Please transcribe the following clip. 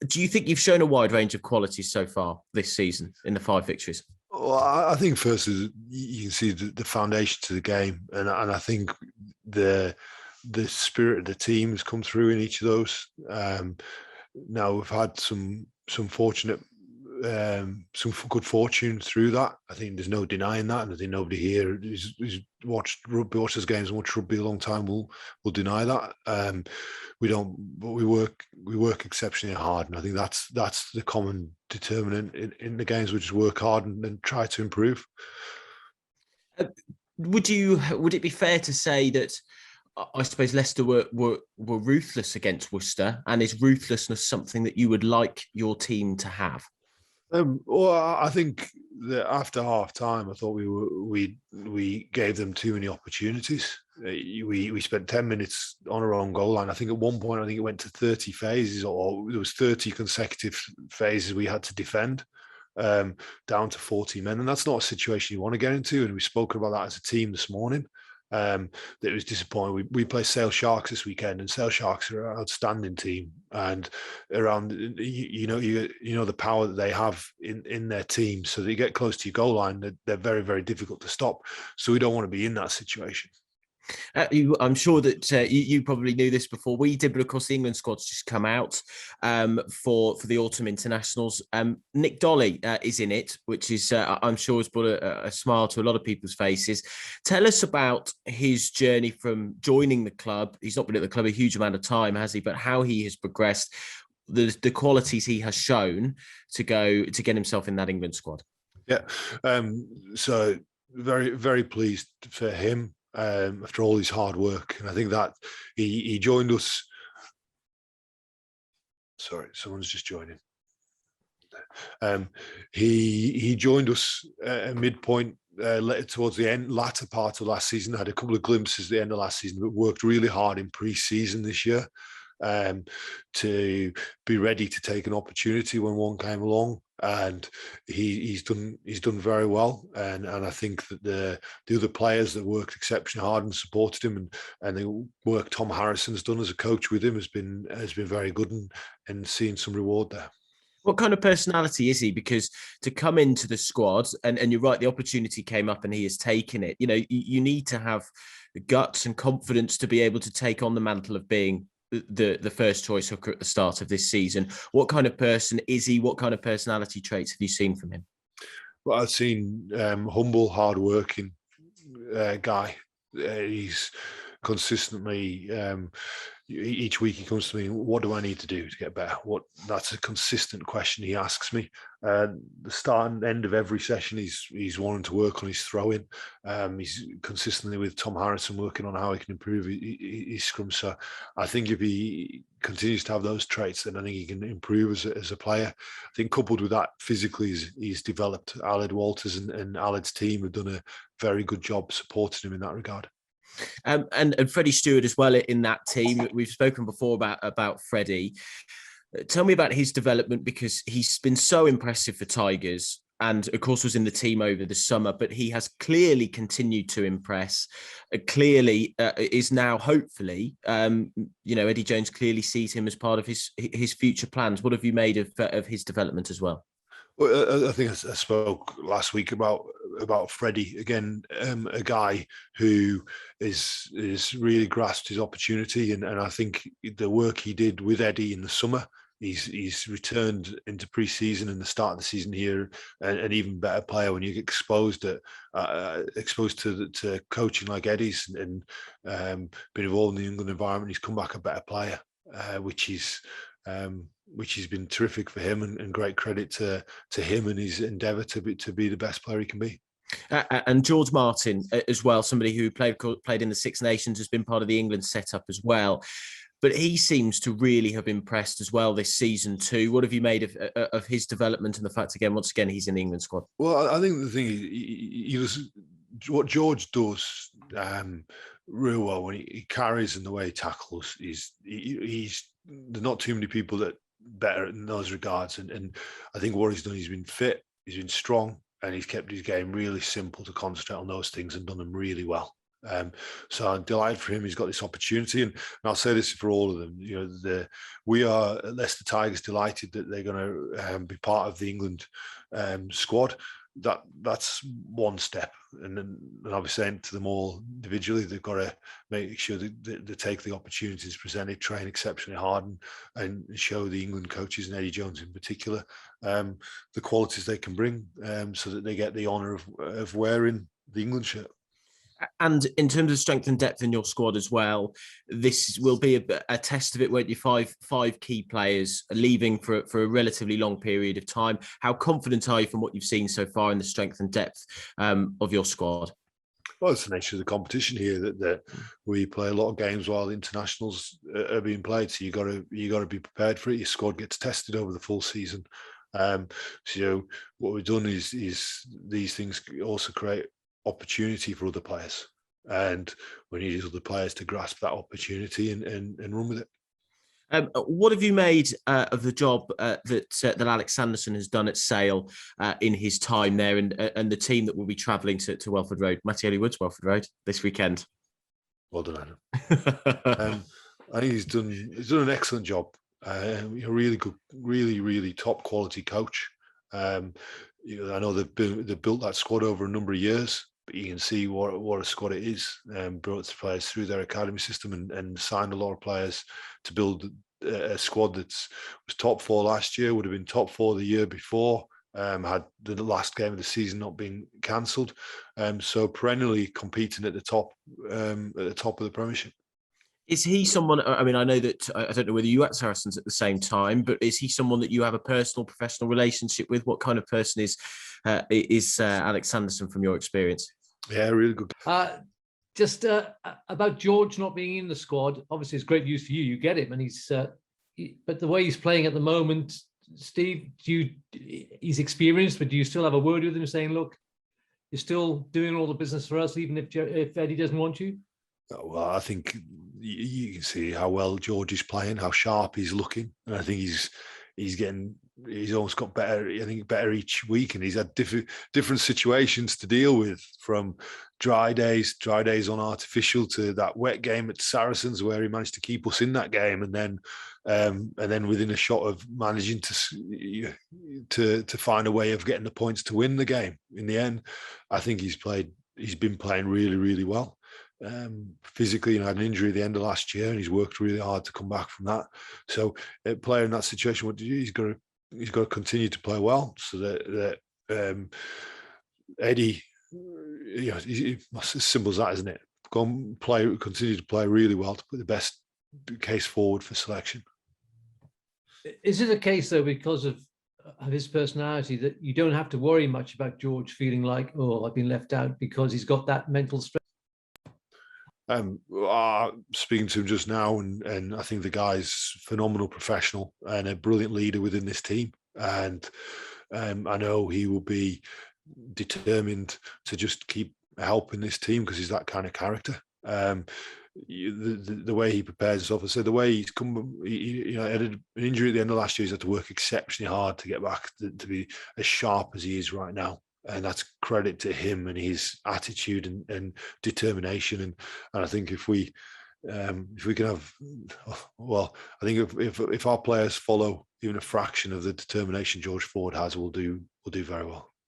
Do you think you've shown a wide range of qualities so far this season in the 5 victories? Well, I think first is you can see the foundation to the game, and I think the spirit of the team has come through in each of those. Now we've had some fortunate, some good fortune through that. I think there's no denying that, and I think nobody here who's watched those games and watched rugby a long time will deny that. We don't, but we work exceptionally hard, and I think that's the common determinant in the games. We just work hard and try to improve. Would it be fair to say that, I suppose, Leicester were ruthless against Worcester, and is ruthlessness something that you would like your team to have? Well, I think that after half time, I thought we gave them too many opportunities. We spent 10 minutes on our own goal line. I think at one point, it went to 30 phases, or there was 30 consecutive phases we had to defend, down to 40 men, and that's not a situation you want to get into. And we spoke about that as a team this morning. That it was disappointing. We play Sale Sharks this weekend, and Sale Sharks are an outstanding team. And around, you know the power that they have in their team. So they get close to your goal line, they're very, very difficult to stop. So we don't want to be in that situation. I'm sure that you probably knew this before we did, but of course the England squad's just come out for the autumn internationals. Nick Dolly is in it, which is I'm sure has brought a smile to a lot of people's faces. Tell us about his journey from joining the club. He's not been at the club a huge amount of time, has he? But how he has progressed, the qualities he has shown to get himself in that England squad. Yeah, so very, very pleased for him. After all his hard work, and I think that he joined us. Sorry, someone's just joining. He joined us at midpoint, towards the latter part of last season. I had a couple of glimpses at the end of last season, but worked really hard in pre-season this year to be ready to take an opportunity when one came along. And he's done very well, and I think that the other players that worked exceptionally hard and supported him, and the work Tom Harrison's done as a coach with him has been very good, and seeing some reward there. What kind of personality is he? Because to come into the squad, and you're right, the opportunity came up and he has taken it. You know, you need to have the guts and confidence to be able to take on the mantle of being the first choice hooker at the start of this season. What kind of person is he? What kind of personality traits have you seen from him? Well, I've seen humble, hard-working guy. He's consistently, each week he comes to me, what do I need to do to get better? That's a consistent question he asks me. The start and end of every session, he's wanting to work on his throwing. He's consistently with Tom Harrison working on how he can improve his scrum. So I think if he continues to have those traits, then I think he can improve as a player. I think coupled with that, physically, he's developed. Aled Walters and Aled's team have done a very good job supporting him in that regard. And Freddie Steward as well in that team. We've spoken before about Freddie. Tell me about his development, because he's been so impressive for Tigers, and of course was in the team over the summer, but he has clearly continued to impress. Clearly is now hopefully, Eddie Jones clearly sees him as part of his future plans. What have you made of his development as well? Well, I think I spoke last week about Freddie again, a guy who is really grasped his opportunity, and I think the work he did with Eddie in the summer, he's returned into pre-season and the start of the season here, an even better player when you get exposed to coaching like Eddie's and been involved in the England environment. He's come back a better player, which has been terrific for him, and great credit to him and his endeavour to be the best player he can be. And George Martin as well, somebody who played in the Six Nations, has been part of the England setup as well. But he seems to really have impressed as well this season too. What have you made of his development and the fact, once again, he's in the England squad? Well, I think the thing is, he does what George does real well when he carries and the way he tackles. There's not too many people that better in those regards, and I think what he's done, he's been fit, he's been strong, and he's kept his game really simple to concentrate on those things and done them really well. So I'm delighted for him. He's got this opportunity, and I'll say this for all of them. You know, we are at Leicester Tigers delighted that they're going to be part of the England squad. That's one step, and I'll be saying to them all individually, they've got to make sure that they take the opportunities presented, train exceptionally hard, and show the England coaches and Eddie Jones in particular the qualities they can bring, so that they get the honour of wearing the England shirt. And in terms of strength and depth in your squad as well, this will be a test of it, won't you? Five key players leaving for a relatively long period of time. How confident are you from what you've seen so far in the strength and depth of your squad? Well, it's the nature of the competition here that we play a lot of games while the internationals are being played. So you got to be prepared for it. Your squad gets tested over the full season. So what we've done is these things also create opportunity for other players, and we need other players to grasp that opportunity and run with it. What have you made of the job that Alex Sanderson has done at Sale in his time there, and the team that will be travelling to Welford Road, Mattioli Woods, Welford Road, this weekend? Well done, Adam. I think he's done an excellent job. A really good, really top quality coach. I know they've built that squad over a number of years, but you can see what a squad it is. Brought the players through their academy system and signed a lot of players to build a squad that was top 4 last year, would have been top 4 the year before, had the last game of the season not been cancelled. So perennially competing at the top of the Premiership. Is he someone, I mean, I know that, I don't know whether you at Saracens at the same time, but is he someone that you have a personal, professional relationship with? What kind of person is Alex Sanderson from your experience? Yeah, really good. Just about George not being in the squad, obviously it's great news for you. You get him, and but the way he's playing at the moment, Steve, he's experienced, but do you still have a word with him saying, look, you're still doing all the business for us, even if Eddie doesn't want you? Well, I think you can see how well George is playing, how sharp he's looking, and I think he's almost got better. I think better each week, and he's had different situations to deal with, from dry days on artificial, to that wet game at Saracens where he managed to keep us in that game, and then within a shot of managing to find a way of getting the points to win the game. In the end, I think he's been playing really well. Physically, had an injury at the end of last year, and he's worked really hard to come back from that. So a player in that situation, he's got to continue to play well, so that Eddie, it's as simple as that, isn't it? Continue to play really well to put the best case forward for selection. Is it a case, though, because of his personality, that you don't have to worry much about George feeling like, oh, I've been left out, because he's got that mental strength? Speaking to him just now, and I think the guy's phenomenal professional and a brilliant leader within this team. And I know he will be determined to just keep helping this team, because he's that kind of character. The way he prepares himself, I said, the way he's come, he had an injury at the end of last year. He's had to work exceptionally hard to get back to be as sharp as he is right now. And that's credit to him and his attitude and determination. And I think if we can have, well, I think if our players follow even a fraction of the determination George Ford has, we'll do very well.